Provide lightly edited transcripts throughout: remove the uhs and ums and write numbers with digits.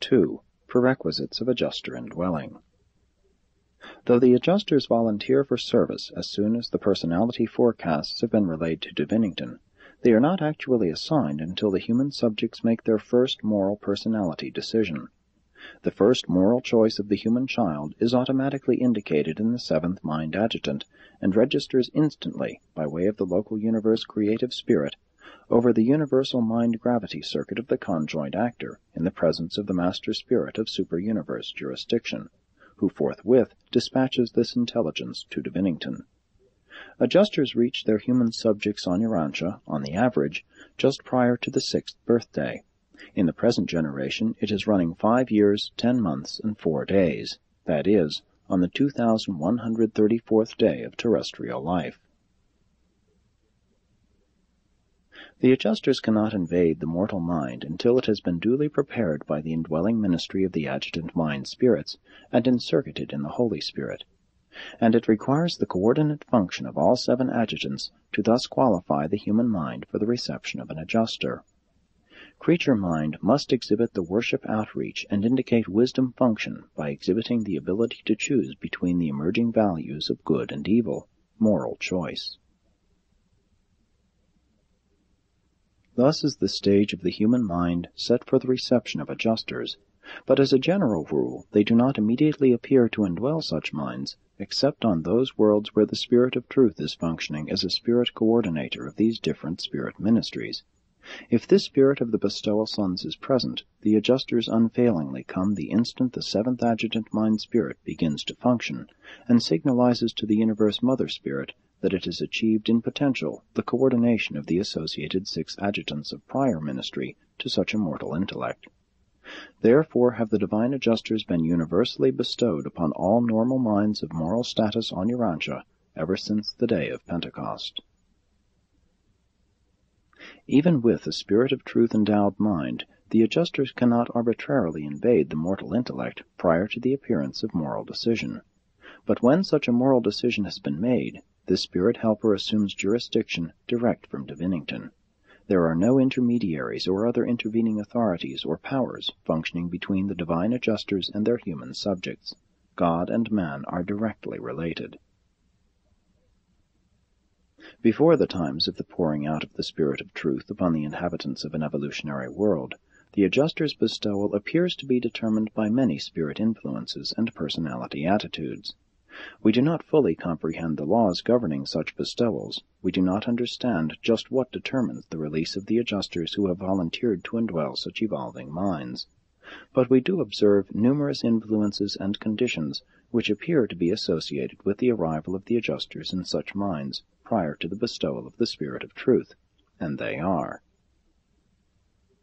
2. Prerequisites of Adjuster Indwelling. Though the adjusters volunteer for service as soon as the personality forecasts have been relayed to Divinington, they are not actually assigned until the human subjects make their first moral personality decision. The first moral choice of the human child is automatically indicated in the seventh mind adjutant and registers instantly, by way of the local universe creative spirit, over the universal mind-gravity circuit of the conjoint actor in the presence of the master spirit of super-universe jurisdiction, who forthwith dispatches this intelligence to Divinington. Adjusters reach their human subjects on Urantia, on the average, just prior to the 6th birthday. In the present generation, it is running 5 years, 10 months, and 4 days, that is, on the 2134th day of terrestrial life. The adjusters cannot invade the mortal mind until it has been duly prepared by the indwelling ministry of the adjutant mind spirits and encircuited in the Holy Spirit, and it requires the coordinate function of all 7 adjutants to thus qualify the human mind for the reception of an adjuster. Creature mind must exhibit the worship outreach and indicate wisdom function by exhibiting the ability to choose between the emerging values of good and evil, moral choice. Thus is the stage of the human mind set for the reception of adjusters, but as a general rule they do not immediately appear to indwell such minds, except on those worlds where the Spirit of Truth is functioning as a spirit coordinator of these different spirit ministries. If this spirit of the bestowal sons is present, the adjusters unfailingly come the instant the 7th adjutant mind spirit begins to function, and signalizes to the universe mother spirit that it has achieved in potential the coordination of the associated 6 adjutants of prior ministry to such a mortal intellect. Therefore have the divine adjusters been universally bestowed upon all normal minds of moral status on Urantia ever since the day of Pentecost. Even with a spirit of truth endowed mind, the adjusters cannot arbitrarily invade the mortal intellect prior to the appearance of moral decision. But when such a moral decision has been made, this spirit helper assumes jurisdiction direct from Divinington. There are no intermediaries or other intervening authorities or powers functioning between the divine adjusters and their human subjects. God and man are directly related. Before the times of the pouring out of the Spirit of Truth upon the inhabitants of an evolutionary world, the adjuster's bestowal appears to be determined by many spirit influences and personality attitudes. We do not fully comprehend the laws governing such bestowals. We do not understand just what determines the release of the adjusters who have volunteered to indwell such evolving minds. But we do observe numerous influences and conditions which appear to be associated with the arrival of the adjusters in such minds prior to the bestowal of the Spirit of Truth, and they are: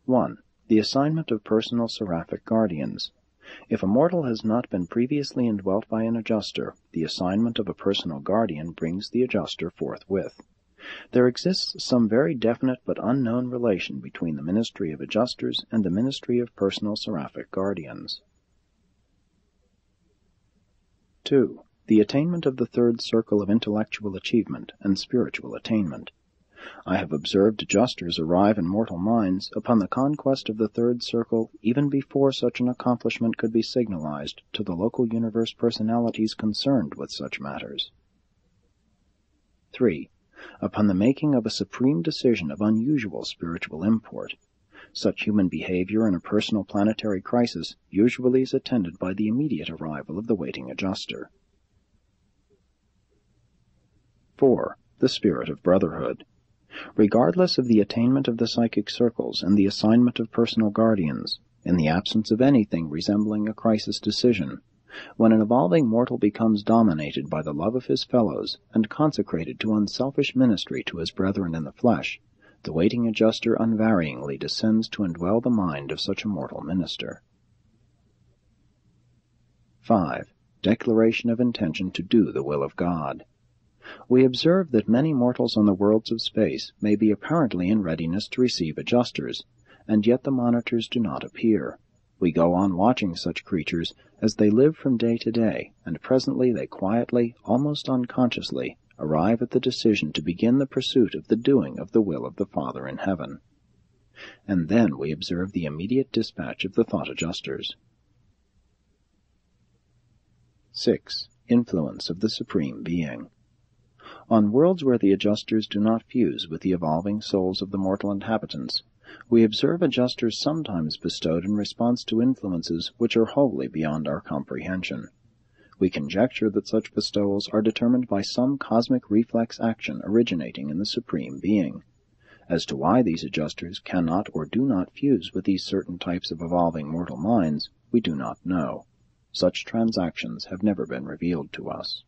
1. The assignment of personal seraphic guardians. If a mortal has not been previously indwelt by an adjuster, the assignment of a personal guardian brings the adjuster forthwith. There exists some very definite but unknown relation between the ministry of adjusters and the ministry of personal seraphic guardians. 2. The attainment of the 3rd circle of intellectual achievement and spiritual attainment. I have observed adjusters arrive in mortal minds upon the conquest of the 3rd circle even before such an accomplishment could be signalized to the local universe personalities concerned with such matters. 3. Upon the making of a supreme decision of unusual spiritual import. Such human behavior in a personal planetary crisis usually is attended by the immediate arrival of the waiting adjuster. 4. The spirit of brotherhood. Regardless of the attainment of the psychic circles and the assignment of personal guardians, in the absence of anything resembling a crisis decision, when an evolving mortal becomes dominated by the love of his fellows and consecrated to unselfish ministry to his brethren in the flesh, the waiting adjuster unvaryingly descends to indwell the mind of such a mortal minister. 5. Declaration of intention to do the will of God. We observe that many mortals on the worlds of space may be apparently in readiness to receive adjusters, and yet the monitors do not appear. We go on watching such creatures as they live from day to day, and presently they quietly, almost unconsciously, arrive at the decision to begin the pursuit of the doing of the will of the Father in heaven. and then we observe the immediate dispatch of the thought adjusters. 6. Influence of the Supreme Being. On worlds where the adjusters do not fuse with the evolving souls of the mortal inhabitants, we observe adjusters sometimes bestowed in response to influences which are wholly beyond our comprehension. We conjecture that such bestowals are determined by some cosmic reflex action originating in the Supreme Being. As to why these adjusters cannot or do not fuse with these certain types of evolving mortal minds, we do not know. Such transactions have never been revealed to us.